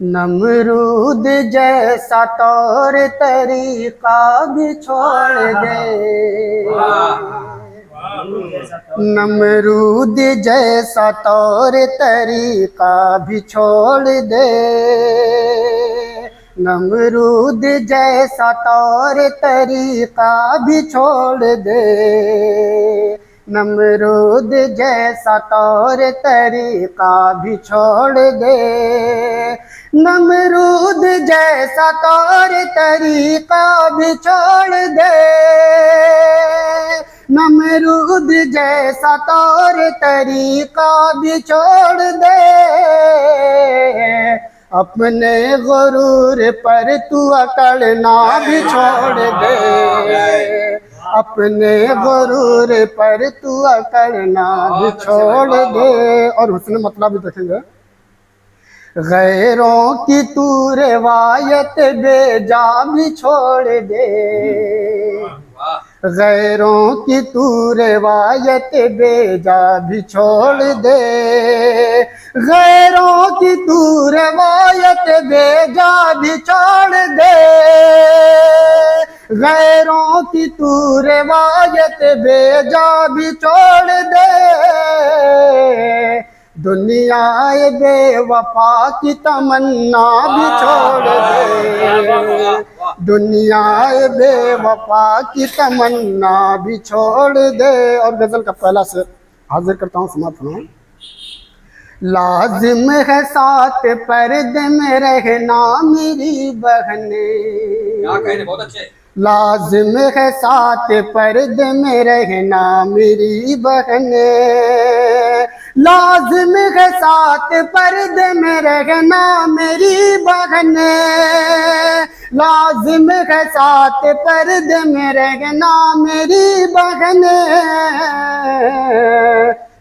नमरूद जैसा तौर तरीका भी छोड़ दे। नमरूद जैसा तौर तरीका भी छोड़ दे। नमरूद जैसा तौर तरीका भी छोड़ दे। नमरूद जैसा तौर तरीका भी छोड़ दे। नमरूद जैसा तौर तरीका भी छोड़ दे। नमरूद जैसा तौर तरीका भी छोड़ दे। अपने गुरूर पर तू अकड़ना भी छोड़ दे। अपने गुरूर पर तू अकड़ना भी छोड़ दे। और हुस्न मतलब भी देखेंगे। गैरों की तू रिवायत बेजा भी छोड़ दे। गैरों की तू रिवायत बेजा भी छोड़ दे। गैरों की तू रिवायत बेजा भी छोड़ दे। गैरों की तू रिवायत बेजा भी छोड़ दे। दुनियाए बेवफा की तमन्ना भी छोड़ दे। दुनियाए बेवफा की तमन्ना भी छोड़ दे। और गजल का पहला शेर हाजिर करता हूँ, समाप्त होना। लाजिम है साथ पर्दे में रहना मेरी बहने। क्या कह रहे, बहुत अच्छे। लाजिम है साथ पर्दे में रहना मेरी बहने। लाजिम है साथ पर्दे में रहना मेरी बहने। लाजिम है साथ पर्दे में रहना मेरी बहने।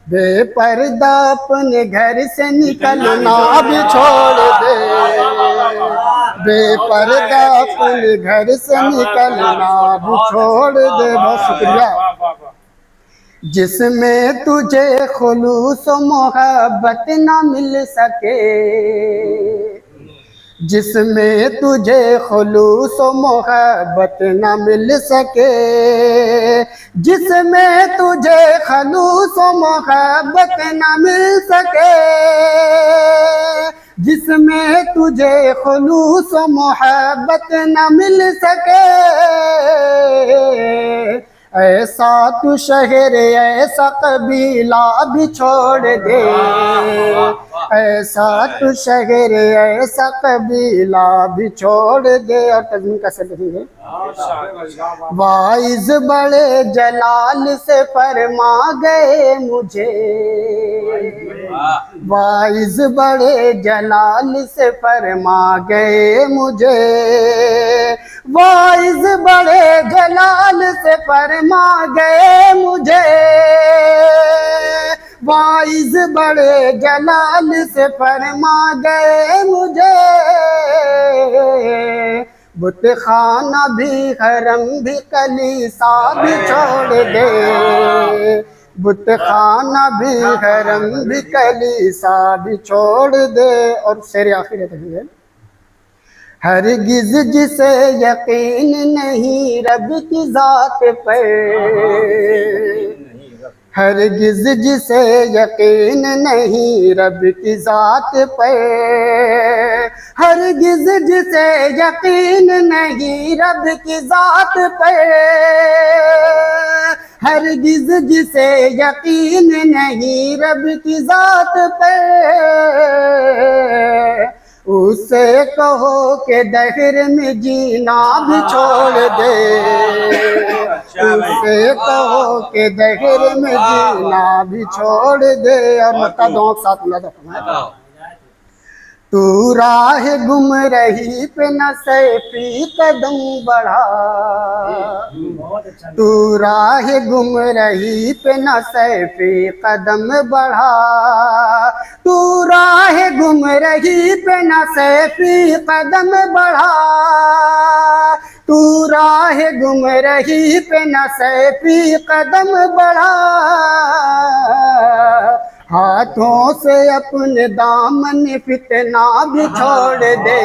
बेपर्दा अपने घर से निकलना भी छोड़ दे। बेपर्दा अपने घर से निकलना भी छोड़ दे। बहुत शुक्रिया। जिसमें तुझे खुलूस मोहब्बत न मिल सके। जिसमें तुझे खुलूस मोहब्बत न मिल सके। जिसमें तुझे खुलूस मोहब्बत न मिल सके। जिसमें तुझे खुलूस मोहब्बत न मिल सके। ऐसा तू शहर ऐसा कबीला भी छोड़ दे। ऐसा तू शहर ऐसा कबीला भी छोड़ दे। और तज़मीन कैसे लिखेंगे। वाइज बड़े जलाल से फरमा गए मुझे। वाइज बड़े जलाल से फरमा गए मुझे। वाइज बड़े जलाल से फरमा गए मुझे। वाइज बड़े जलाल से फरमा गए मुझे। बुत खाना भी हरम भी कलीसा भी छोड़ दे। बुत खाना भी हरम भी कलीसा भी छोड़ दे। और शेर आखिर है। हरगिज जिसे यकीन नहीं रब की जात पर। हरगिज जिसे यकीन नहीं रब की जात पर। हरगिज जिसे यकीन नहीं रब की जात पर। हरगिज जिसे यकीन नहीं रब की जात पर। उसे कहो कि दहर में जीना भी छोड़ दे। उसे कहो कि दहर में जीना भी छोड़ दे। और मत्ता दो साथ मिला था। तू राह गुम रही पे न सैफी कदम बढ़ा। तू राह गुम रही पे न सैफी कदम बढ़ा। तू राह गुम रही पे न सैफी कदम बढ़ा। तू राह गुम रही पे न सैफी कदम बढ़ा, हाथों से अपने दामन फितना भी छोड़ दे।